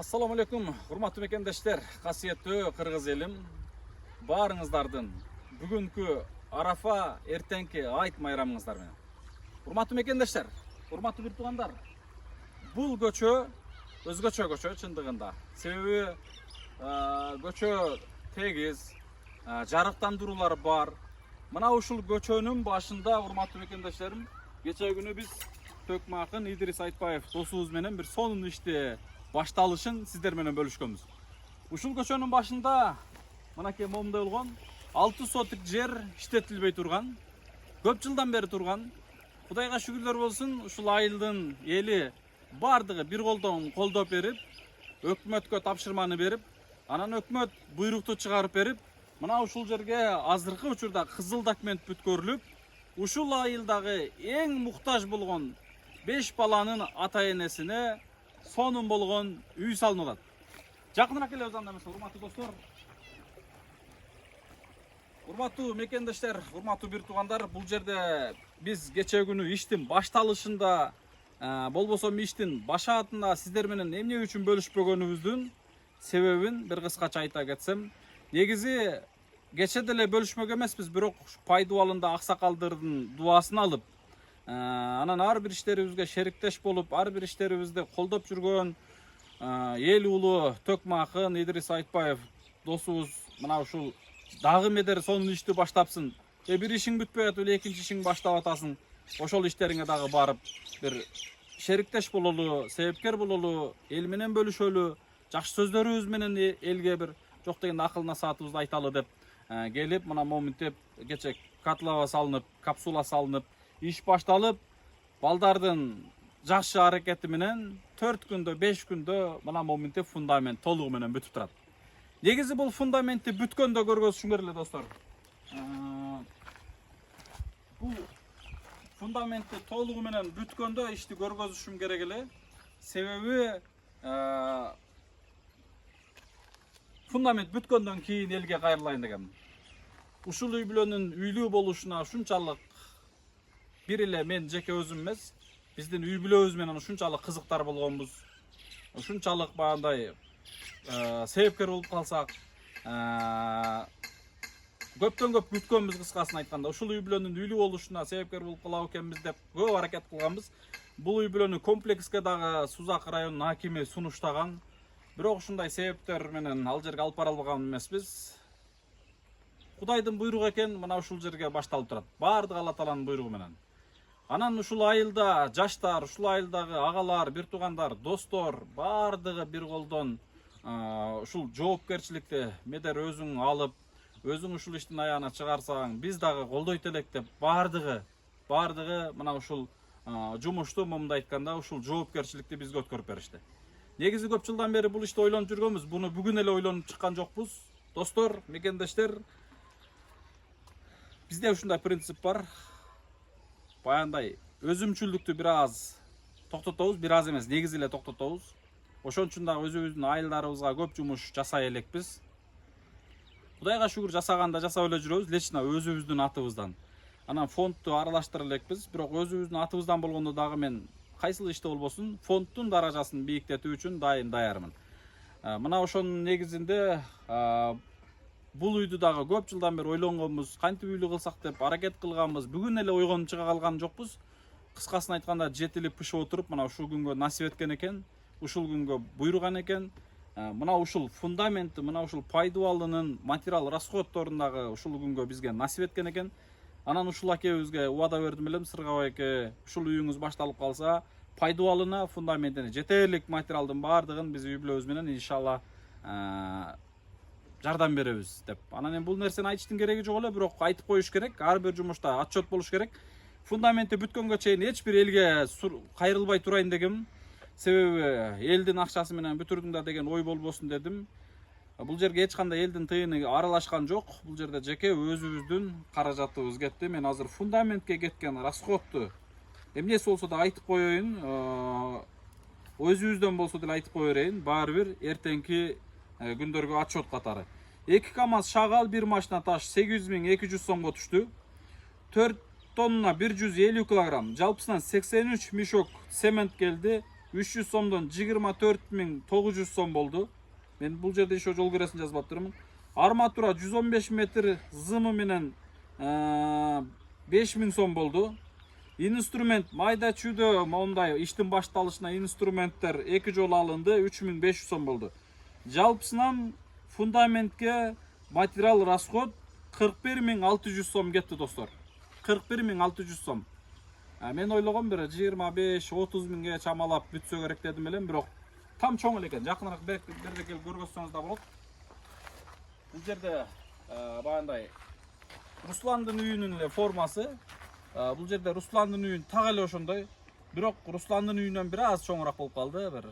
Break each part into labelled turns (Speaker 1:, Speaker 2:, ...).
Speaker 1: Assalamu alaikum, hurmatly mekendештер, касиеттүү кыргыз элим. Баарыңыздардын бүгүнкү Арафа эртеңки айт майрамыңыздар менен. Hurmatly мекендештер, hurmatly бир туугандар. Бул көчө өзгөчө көчө чындыгында. Себеби көчө тегиз, жарыктандыруулар бар. Мына ушул көчөнүн башында, hurmatly мекендештерим, кече күнү биз Төкмө акын Идрис Айтбаев досубуз менен бир сонун ишти башталышын сиздер менен бөлүшкөнбүз. Ушул көчөнүн башында мынакей момундай болгон 6 сотик жер иштетилбей турган, көп жылдан бери турган. Кудайга шүгүрлөр болсун, ушул айылдын эли бардыгы бир колдон колдоп берип, өкмөткө тапшырманы берип, анан өкмөт буйрукту чыгарып берип, мына ушул жерге азыркы учурда кызыл документ бүткөрүлүп, ушул айылдагы эң муктаж болгон 5 баланын ата энесине сонун болгон үй салынат. Жакыныраак келебиз анда эмес, урматтуу достор. Урматтуу мекендештер, урматтуу бир туугандар, бул жерде биз кече күнү иштин башталышында, болбосо иштин башаатында сиздер менен эмне үчүн бөлүшпөгөнүбүздүн себебин бир кыскача айта кетсем, негизи кече деле бөлүшмөк эмеспиз, бирок пайдубалында аксакалдардын дубасын алып, анан ар бир иштерибизге шериктеш болуп, ар бир иштерибизди колдоп жүргөн эл уулу Төкмө акын Идрис Айтбаев досубуз мына ушул дагы медер сонун ишти баштапсын. Бир ишиң бүтпөй атып эле экинчи ишиң баштап атасың. Ошол иштериңе дагы барып бир шериктеш бололу, себепкер бололу, эл менен бөлүшөлү, жакшы сөздөрүбүз менен элге бир жок деген акыл насаатыбызды айталы деп келип, мына моминтеп кече котлова салынып, капсула салынып, иш башталып, балдардын жакшы аракети менен 4 күндө, 5 күндө мына моминтеп фундамент толугу менен бүтүп турат. Негизи бул фундаментти бүткөндө көргөзүшүң керек эле достор. Бул фундаментти толугу менен бүткөндө ишти көргөзүшүм керек эле. Себеби фундамент бүткөндөн кийин элге кайрылайын дегем. Ушул үй бүлөнүн үйлүү болушуна ушунчалык бир эле мен жеке өзүм эмес, биздин үй бүлөбүз менен ушунчалык кызыктар болгонбуз. Ушунчалык баягындай себепкер болуп калсак, көптөн көп күткөнбүз кыскасын айтканда. Ушул үй бүлөнүн үйлүү болушуна себепкер болуп калабы экенбиз деп көп аракет кылганбыз. Бул үй бүлөнү комплекске дагы Сузак районунун акими сунуштаган. Бирок ушундай себептер менен ал жерге алып бара алган эмеспиз. Кудайдын буйругу экен, мына ушул жерге башталып турат. Бардыгы Алла Тааланын буйругу менен. Анан ушул айылда жаштар, ушул айылдагы агалар, бир туугандар, достор бардыгы бир колдон ушул жоопкерчиликти медер өзүң алып, өзүң ушул иштин аягына чыгарсаң, биз дагы колдойт элек деп бардыгы мына ушул жумушту момундай айтканда ушул жоопкерчиликти бизге өткөрүп беришти. Негизи көп жылдан бери бул ишти ойлонуп жүргөнбүз. Буну бүгүн эле ойлонуп чыккан жокпуз. Достор, мекендештер, бизде ушундай принцип бар. Баягындай өзүмчүлдүктү бир аз токтотобуз, бир аз эмес, негизи эле токтотобуз. Ошон үчүн дагы өзүбүздүн айылдарыбызга көп жумуш жасай элекпиз. Кудайга шүгүр жасаганда жасап эле жүрөбүз, лично өзүбүздүн атыбыздан. Анан фондду аралаштыра элекпиз, бирок өзүбүздүн атыбыздан болгондо дагы мен кайсыл иште болбосун фонддун даражасын бийиктетүү үчүн даярмын. Мына ошонун негизинде бул үйдү дагы көп жылдан бери ойлонгонбуз, кантип үйлүү кылсак деп аракет кылганбыз. Бүгүн эле ойгонуп чыга калган жокпуз. Кыскасын айтканда жетилип пышып отуруп, мына ушул күнгө насип эткен экен, ушул күнгө буйруган экен. Мына ушул фундаментти, мына ушул пайдубалынын материал расходторун дагы ушул күнгө бизге насип эткен экен. Анан ушул акебизге убада бердим элем, Сыргабай аке, ушул үйүңүз башталып калса, пайдубалына, фундаментине жетерлик материалдын баардыгын биз үй бүлөбүз менен иншалла жардам беребиз деп. Анан эми бул нерсени айтыштын кереги жок эле, бирок айтып коюш керек. Ар бир жумушта отчет болуш керек. Фундаментти бүткөнгө чейин эч бир элге кайрылбай турайын дегем. Себеби элдин акчасы менен бүтүрдүң да деген ой болбосун дедим. Бул жерге эч кандай элдин тыйыны аралашкан жок. Бул жерде жеке өзүбүздүн каражатыбыз кетти. Мен азыр фундаментке кеткен расходту эмнеси болсо да айтып коеюн. Өзүбүздөн болсо деле айтып кое берейин. Баары бир эртеңки күндөргө отчет катары. 2 КАМАЗ шагал, 1 машина таш 8200 сомго түштү. 4 тонна 150 килограмм, жалпысынан 83 мешок цемент келди. 300 сомдон 24.900 сом болду. Мен бул жерде еще жол киресин жазып атырмын. Арматура 115 метр зымы менен 5000 сом болду. Инструмент майда чүйдө мондай иштин башталышына инструменттер 2 жолу алынды, 3500 сом болду. Жалпысынан фундаментке материал расход 41600 сом кетти достор. 41600 сом. Мен ойлогом бир 25-30 миңге чамалап бүтсө керек дедим элем, бирок там чоң эле экен. Жакыныраак берде келип көргөзсөңүз да болот. Бул жерде баягындай Русландын үйүнүн эле формасы. Бул жерде Русландын үйүн так эле ошондой. Бирок Русландын үйүнөн бир аз чоңураак болуп калды. Бир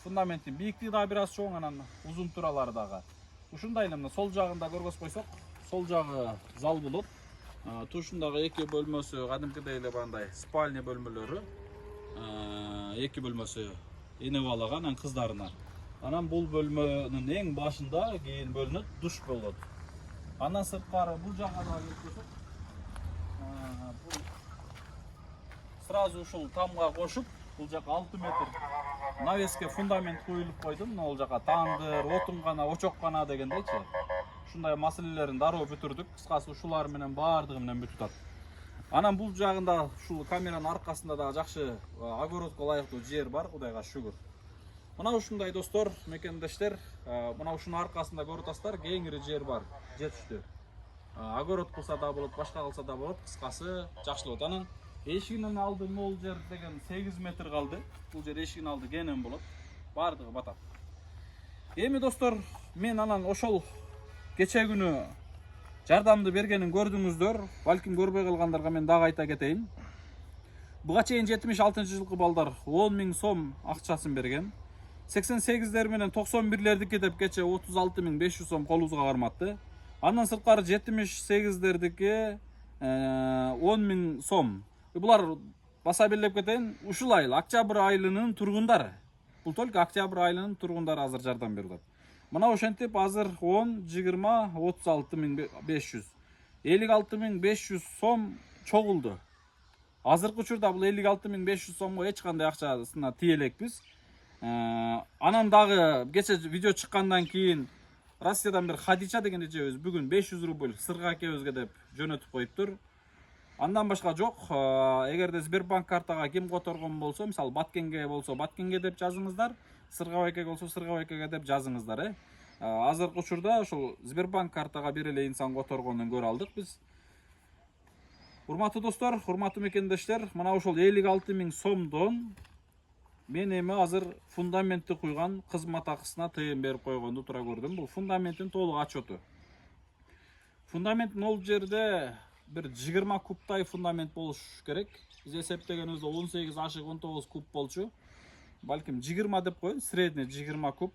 Speaker 1: фундаменттин бийиктиги да бир аз чоң, анан узун туралары дагы. Ушундай эле мына сол жагында көргөзүп койсок, сол жагы зал болот. Тушундагы эки бөлмөсү кадимкидей эле баягындай спальня бөлмөлөрү. Эки бөлмөсү эне балага, анан кыздарына. Анан бул бөлмөнүн эң башында кийин бөлүнөт душ болот. Андан сырткары бул жакка да келип көрсөк, бул сразу ушул тамга кошуп, бул жака 6 метр навеске фундамент куюлуп койдум. Бул жака тандыр, отунгана, очоккана дегендейчи. Ушундай маселелерин дароо бүтүрдүк. Кыскасы ушулар менен баардыгы менен бүтүп атат. Анан бул жагында ушул камеранын аркасында да жакшы огородко ылайыктуу жер бар, Кудайга шүгүр. Мына ушундай достор, мекендештер, мына ушунун аркасында көрүп атасыздар, кеңири жер бар, жетиштүү. Огород кылса да болот, башка кылса да болот. Кыскасы жакшылап. Анан эшигинин алды могул жер деген 8 метр калды. Бул жер эшигинин алды кенен болот. Баардыгы батат. Эми достор, мен анан ошол кече күнү жардамды бергенин көрдүңүздөр. Балким көрбөй калгандарга мен дагы айта кетейин. Буга чейин 76-жылкы балдар 10 000 сом акчасын берген. 88-дер менен 91-лердики деп кече 36.500 сом колубузга карматты. Андан сырткары 78-дердики 10 000 сом. Булар баса белгилеп кетейин, ушул айыл октябрь айылынын тургундары. Бул только октябрь айылынын тургундары азыр жардам берип атат. Мына ошентип азыр 10, 20, 36.500. 56.500 сом чогулду. Азыркы учурда бул 56.500 сомго эч кандай акчасына тие элекпиз. Анан дагы кече видео чыккандан кийин Россиядан бир Хадича деген эжебиз бүгүн 500 рубль сырга экебизге деп жөнөтүп коюптур. Андан башка жок. Эгерде Сбербанк картага ким которгон болсо, мисалы Баткенге болсо Баткенге деп жазыңыздар, Сыргабайкеге болсо Сыргабайкеге деп жазыңыздар. Азыркы учурда ошол Сбербанк картага бир эле инсан которгонун көрө алдык биз. Урматтуу достор, урматтуу мекендештер, мына ошол 56.000 сомдон мен эми азыр фундаментти куйган кызмат акысына тыйын берип койгонду туура көрдүм. Бул фундаменттин толук отчету. Фундаменттин ол жерде bir 20 кубтай фундамент болуш керек. Биз эсептегенибизде 18 ашык 19 куб болчу. Балким 20 деп коеюн, средний 20 куб.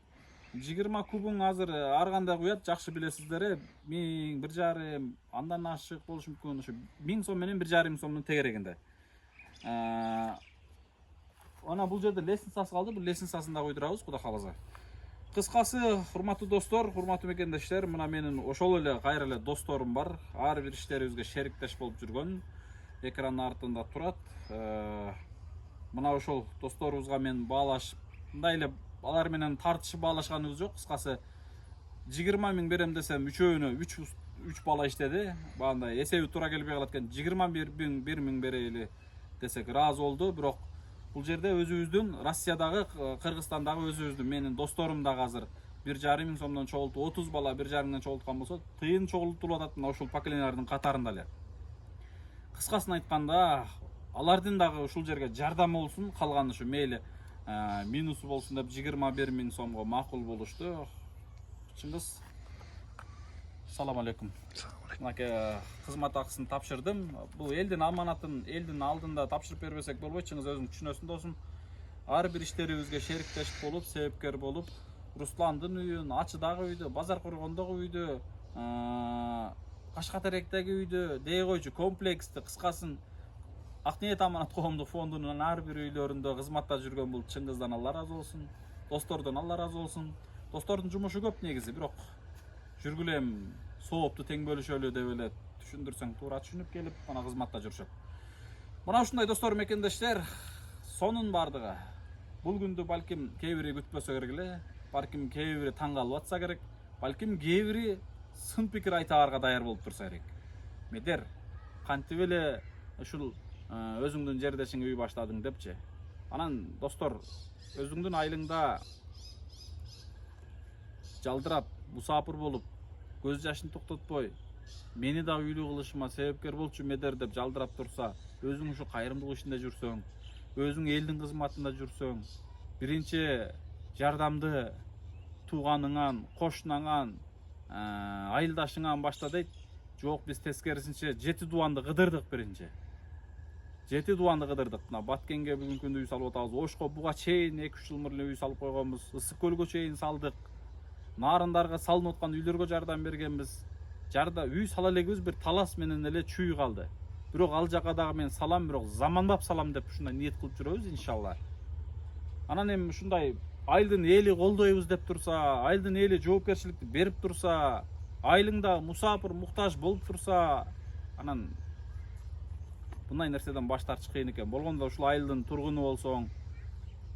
Speaker 1: 20 кубун азыр ар кандай куят, жакшы билесиздер. 1000, 1,5, андан ашык болушу мүмкүн. Ушу 1000 сом менен 1,5 сомдун тегерегинде. Ана бул жерде лестницасы калды. Бул лестницасын да койдурабыз, Кудай кааласа. Кыскасы, урматтуу достор, урматтуу мекендештер, мына менин ошол эле кайра эле досторум бар. Ар бир иштерибизге шериктеш болуп жүргөн. Экранын артында турат. Мына ошол досторубузга мен баалашып, мындай эле алар менен тартышып баалашканыбыз жок. Кыскасы 20 000 берем десем, үчөөнө 3 бала иштеди. Багындай эсеби туура келбей калат экен. 21 000 берели десек ыраазы болду, бирок бул жерде өзүбүздүн Россиядагы, Кыргызстандагы өзүбүздүн менин досторум дагы азыр 1,5 сомдон чогултуп, 30 бала 1,5 миңден чогулткан болсо, тыйын чогултулуп атат мына ушул поколениялардын катарында эле. Кыскасын айтканда, алардын дагы ушул жерге жардамы болсун, калганы ушу мейли минусу болсун деп 21 000 сомго макул болушту. Чыңгыз, салам алейкум. Мынакей кызмат акысын тапшырдым. Бул элдин аманатын элдин алдында тапшырып бербесек болбойт. Чыңгыз өзүң түшүнөсүң досум. Ар бир иштерибизге шериктеш болуп, себепкер болуп, Русландын үйүн, Ачыдагы үйдү, Базар Коргондогу үйдү, Кашкатеректеги үйдү, дей койчу комплексти, кыскасын Ак ниет аманат коомдук фондунун ар бир үйлөрүндө кызматта жүргөн бул Чыңгыздан Алла ыраазы болсун, достордон Алла ыраазы болсун. Достордун жумушу көп негизи, бирок жүргүлө эми соопту тең бөлүшөлү деп эле түшүндүрсөң туура түшүнүп келип, ана кызматта жүрүшөт. Мына ушундай достор, мекендештер, сонун бардыгы. Бул күндү балким кээ бири күтпөсө керек эле, балким кээ бири таң калып атса керек, балким кээ бири сын пикир айта аларга даяр болуп турса керек. Медер кантип эле ушул өзүңдүн жердешиңе үй баштадың депчи. Анан достор, өзүңдүн айылыңда жалдырап, мусапыр болуп, көз жашын токтотпой, мени да үйлүү кылышыма себепкер болчу медер деп жалдырап турса, өзүң ушу кайрымдуулук ишинде жүрсөң, өзүң элдин кызматында жүрсөң, биринчи жардамды тууганыңан, кошунаңан, айылдашыңан башта дейт. Жок, биз тескерисинче 7 дубанды кыдырдык биринчи. 7 дубанды кыдырдык. Мына Баткенге бүгүнкү күндө үй салып атабыз. Ошко буга чейин 2-3 жыл мурун үй салып койгонбуз. Ысык көлгө чейин салдык. Нарындарга салынып аткан үйлөргө жардам бергенбиз. Үй сала элегибиз бир талас менен эле чүй калды. Бирок ал жака дагы мен салам, бирок заманбап салам деп ушундай ниет кылып жүрөбүз иншалла. Анан эми ушундай айылдын эли колдойбуз деп турса, айылдын эли жоопкерчиликти берип турса, айылыңда мусапыр муктаж болуп турса, анан мындай нерседен баш тартыш кыйын экен. Болгондо ушул айылдын тургуну болсоң,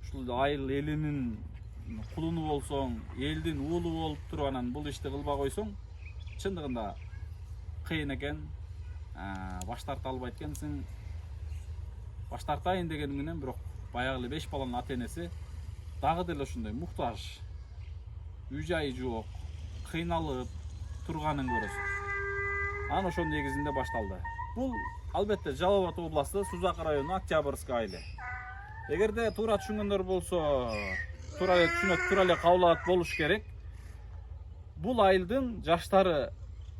Speaker 1: ушул айыл элинин кулуну болсоң, элдин уулу болуп туруп анан бул ишти кылбай койсоң, чындыгында кыйын экен. Баш тарта албайт экенсиң. Баш тартайын дегени менен бирок баягы эле 5 баланын ата энеси дагы деле ушундай муктаж, үй жайы жок, кыйналып турганын көрөсүң. Анан ошонун негизинде башталды. Бул албетте Жалал Абад областы, Сузак району, Октябрьский айылы. Эгерде туура түшүнгөндөр болсо, туура эле түшүнөт, туура эле кабыл алат болуш керек. Бул айылдын жаштары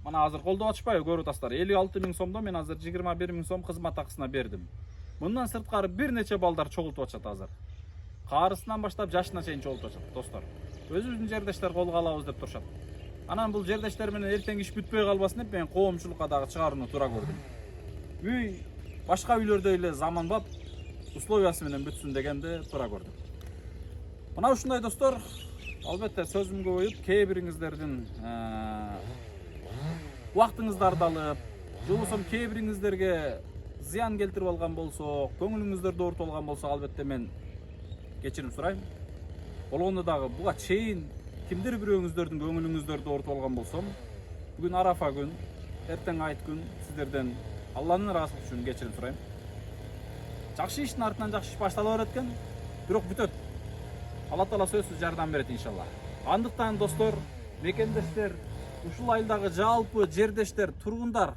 Speaker 1: мына азыр колдоп атышпайбы, көрүп атасыздар. 56 000 сомдо мен азыр 21 000 сом кызмат акысына бердим. Мындан сырткары бир нече балдар чогултуп атышат азыр. Каарысынан баштап жашына чейин чогултуп атышат, достор. Өзүбүздүн жердештер колго алабыз деп турушат. Анан бул жердештер менен эртең иш бүтпөй калбасын деп мен коомчулукка дагы чыгарууну туура көрдүм. Үй башка үйлөрдөй эле заманбап условиясы менен бүтсүн дегенди туура көрдүм. Мына ушундай достор, албетте сөзүмгө коюп, кээ бириңиздердин убактыңыздарды алып, же болбосо кээ бириңиздерге зыян келтирип алган болсо, көңүлүңүздөрдү оорутуп алган болсо, албетте мен кечирим сурайм. Болгондо дагы буга чейин кимдир бирөөңүздөрдүн көңүлүңүздөрдү оорутуп алган болсом, бүгүн Арафа күн, эртең айт күн, сиздерден Алланын ыраазылыгы үчүн кечирим сурайм. Жакшы иштин артынан жакшы иш баштала берет экен, бирок бүтөт. Алла Таала сөзсүз жардам берет иншалла. Андыктан достор, мекендештер, ушул айылдагы жалпы жердештер, тургундар,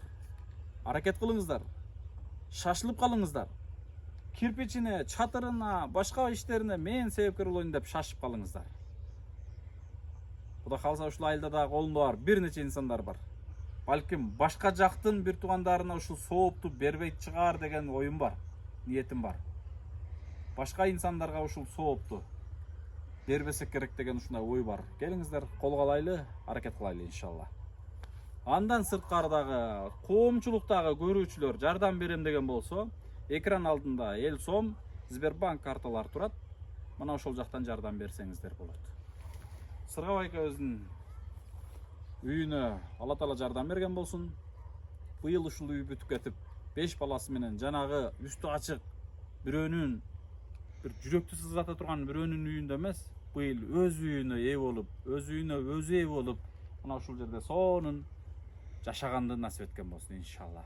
Speaker 1: аракет кылыңыздар. Шашылып калыңыздар. Кирпичине, чатырына, башка иштерине мен себепкер болоюн деп шашып калыңыздар. Кудай кааласа ушул айылда да колунда бар бир нече инсандар бар. Балким башка жактын бир туугандарына ушул соопту бербейт чыгар деген оюм бар, ниетим бар. Башка инсандарга ушул соопту бербесек керек деген ушундай ой бар. Келиңиздер, колго алайлы, аракет кылайлы иншалла. Андан сырткардагы коомчулуктагы көрүүчүлөр жардам берем деген болсо, экран алдында эл сом Сбербанк карталары турат. Мына ошол жактан жардам берсеңиздер болот. Сыргабай экөөбүздүн үйүнө Алла Таала жардам берген болсун. Быйыл ушул үй бүтүп кетип, 5 баласы менен жанагы үстү ачык бирөөнүн бир жүрөктү сыздата турган бирөөнүн үйүндө эмес, быйыл өз үйүнө ээ болуп, өз үйүнө өзү ээ болуп, мына ушул жерде сонун жашаганды насип эткен болсун иншалла.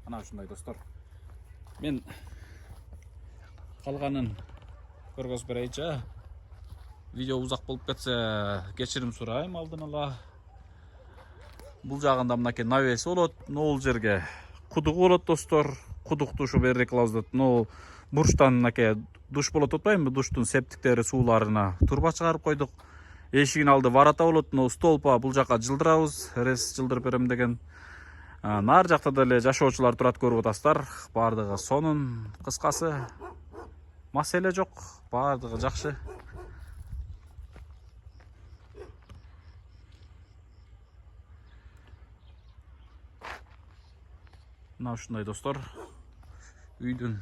Speaker 1: Мына ушундай достор. Мен калганын көргөзүп берейинчи. Видео узак болуп кетсе, кечирим сурайм алдын ала. Бул жагында мынакей навеси болот, могул жерге кудугу болот достор. Кудукту ушу берек кылабыз деп, бурчтан мынакей душ болот атпайбы, душтун септиктери сууларына турба чыгарып койдук. Эшигин алды варата болот, столпа бул жака жылдырабыз, рес жылдырып берем деген. Нар жакта деле жашоочулар турат, көрүп атасыздар. Бардыгы сонун, кыскасы маселе жок, бардыгы жакшы. Мына ушундай достор, үйдүн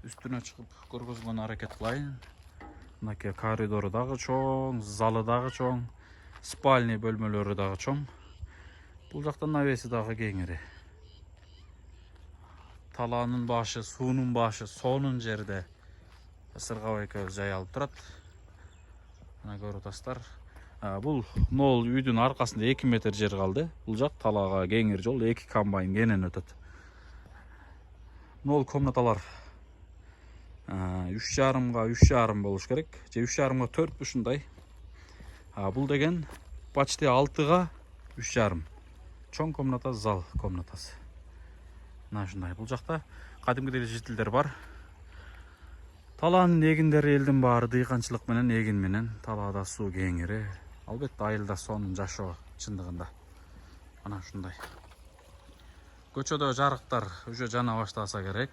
Speaker 1: үстүнө чыгып көргөзгөнгө аракет кылайын. Мынакей коридору дагы чоң, залы дагы чоң, спальный бөлмөлөрү дагы чоң. Бул жактан навеси дагы кеңири. талаанын башы, суунун башы сонун жерде Сыргабай экөөбүз жай алып турат. Мына көрүп атасыздар. Бул нол үйдүн аркасында 2 метр жер калды. Бул жак талаага кеңир жол, 2 комбайн кенен өтөт. Нол комнаталар 3,5 3,5 болуш керек. Же 3,5 4 ушундай. Бул деген почти 6га 3,5. Чоң комната, зал комнатасы. Мына ушундай. Бул жакта кадимки эле жителдер бар. Талаанын эгиндери элдин баары дыйканчылык менен, эгин менен, талаада суу кеңири. Албетте айылда сонун жашоо чындыгында. Мына ушундай. Көчөдө жарыктар уже жана баштаса керек.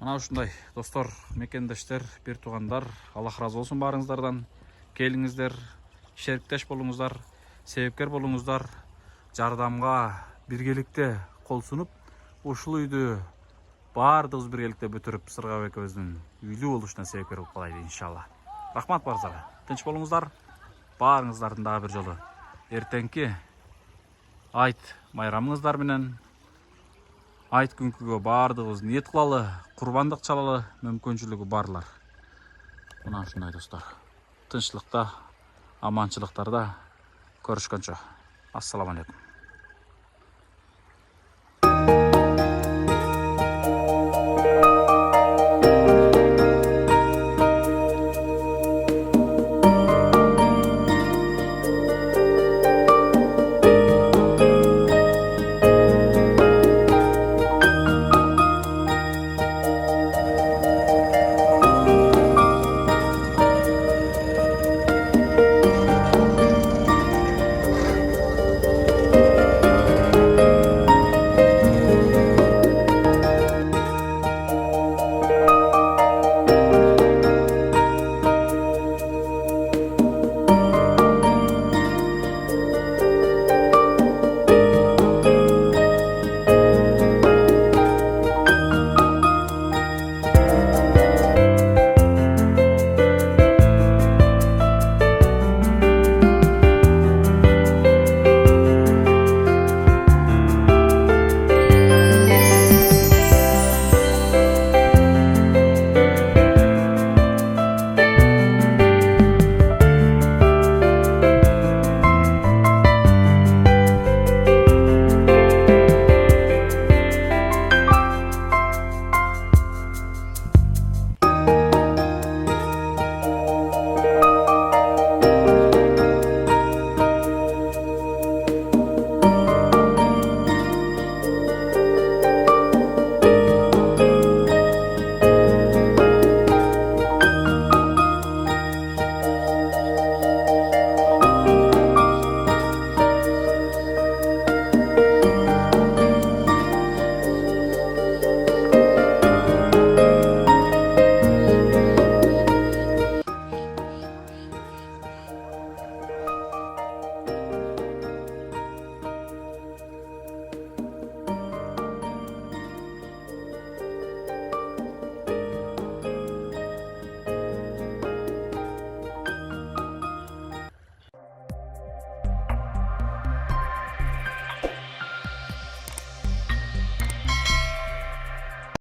Speaker 1: Мына ушундай достор, мекендештер, бир туугандар, Аллах разы болсун баарыңыздардан. Келиңиздер, шериктеш болуңуздар, себепкер болуңуздар, жардамга биргеликте кол сунуп, ушул үйдү баардыгыбыз биргеликте бүтүрүп Сыргабай экөөбүздүн үйлүү болушуна себепкер болуп калайлы иншалла. Рахмат барыңыздарга. Тынч болуңуздар. Баарыңыздардын дагы бир жолу эртеңки айт майрамыңыздар менен айт күнкүгө баардыгыбыз ниет кылалы, курбандык чалалы, мүмкүнчүлүгү барлар. Мына ушундай достор. Тынччылыкта, аманчылыктарда көрүшкөнчө. Ассаламу алейкум.